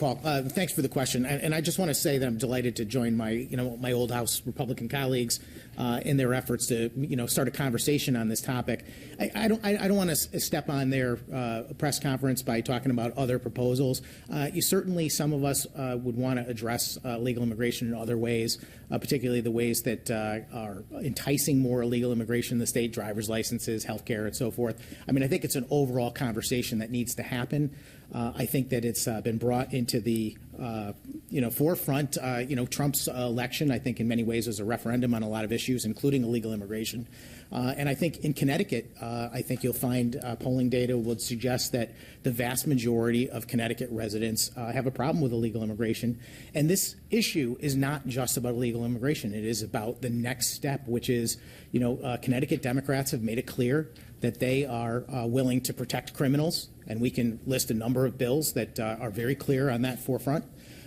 Paul, thanks for the question, and I just want to say that I'm delighted to join my old House Republican colleagues in their efforts to start a conversation on this topic. I don't want to step on their press conference by talking about other proposals. Certainly, some of us would want to address legal immigration in other ways, particularly the ways that are enticing more illegal immigration in the state, driver's licenses, health care, and so forth. I mean, I think it's an overall conversation that needs to happen. I think that it's been brought into the forefront. Trump's election, I think, in many ways was a referendum on a lot of issues, including illegal immigration. And I think in Connecticut, I think you'll find polling data would suggest that the vast majority of Connecticut residents have a problem with illegal immigration. And this issue is not just about illegal immigration. It is about the next step, which is, Connecticut Democrats have made it clear that they are willing to protect criminals, and we can list a number of bills that are very clear on that forefront.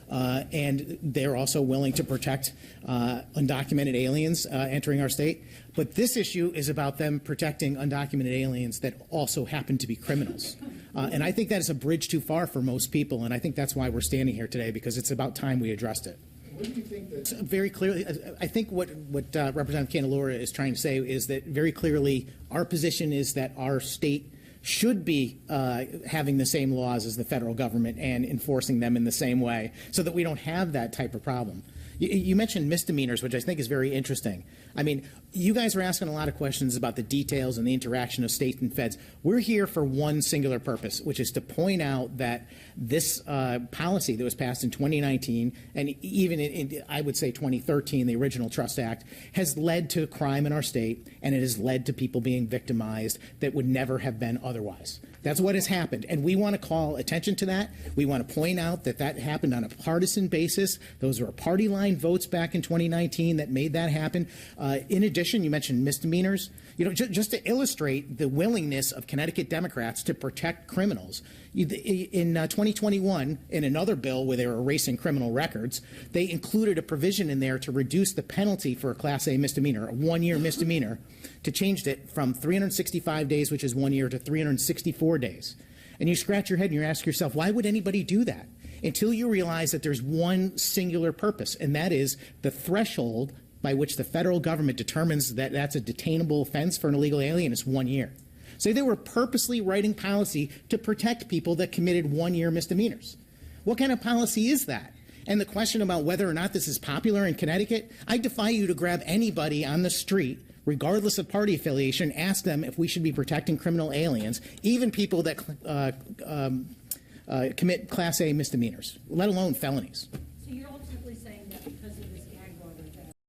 And they're also willing to protect undocumented aliens entering our state. But this issue is about them protecting undocumented aliens that also happen to be criminals. And I think that is a bridge too far for most people, and I think that's why we're standing here today, because it's about time we addressed it. What do you think that very clearly, I think what Representative Candelora is trying to say is that very clearly our position is that our state should be having the same laws as the federal government and enforcing them in the same way so that we don't have that type of problem. You mentioned misdemeanors, which I think is very interesting. I mean, you guys are asking a lot of questions about the details and the interaction of states and feds. We're here for one singular purpose, which is to point out that this policy that was passed in 2019 and even in, I would say 2013, the original Trust Act, has led to crime in our state, and it has led to people being victimized that would never have been otherwise. That's what has happened, and we want to call attention to that. We want to point out that that happened on a partisan basis. Those were party line votes back in 2019 that made that happen. In addition, you mentioned misdemeanors. Just to illustrate the willingness of Connecticut Democrats to protect criminals. In 2021, in another bill where they were erasing criminal records, they included a provision in there to reduce the penalty for a Class A misdemeanor, a one-year misdemeanor, to change it from 365 days, which is 1 year, to 364 days. And you scratch your head and you ask yourself, why would anybody do that? Until you realize that there's one singular purpose, and that is the threshold by which the federal government determines that that's a detainable offense for an illegal alien is 1 year. So they were purposely writing policy to protect people that committed one-year misdemeanors. What kind of policy is that? And the question about whether or not this is popular in Connecticut, I defy you to grab anybody on the street, regardless of party affiliation, ask them if we should be protecting criminal aliens, even people that commit Class A misdemeanors, let alone felonies. So you're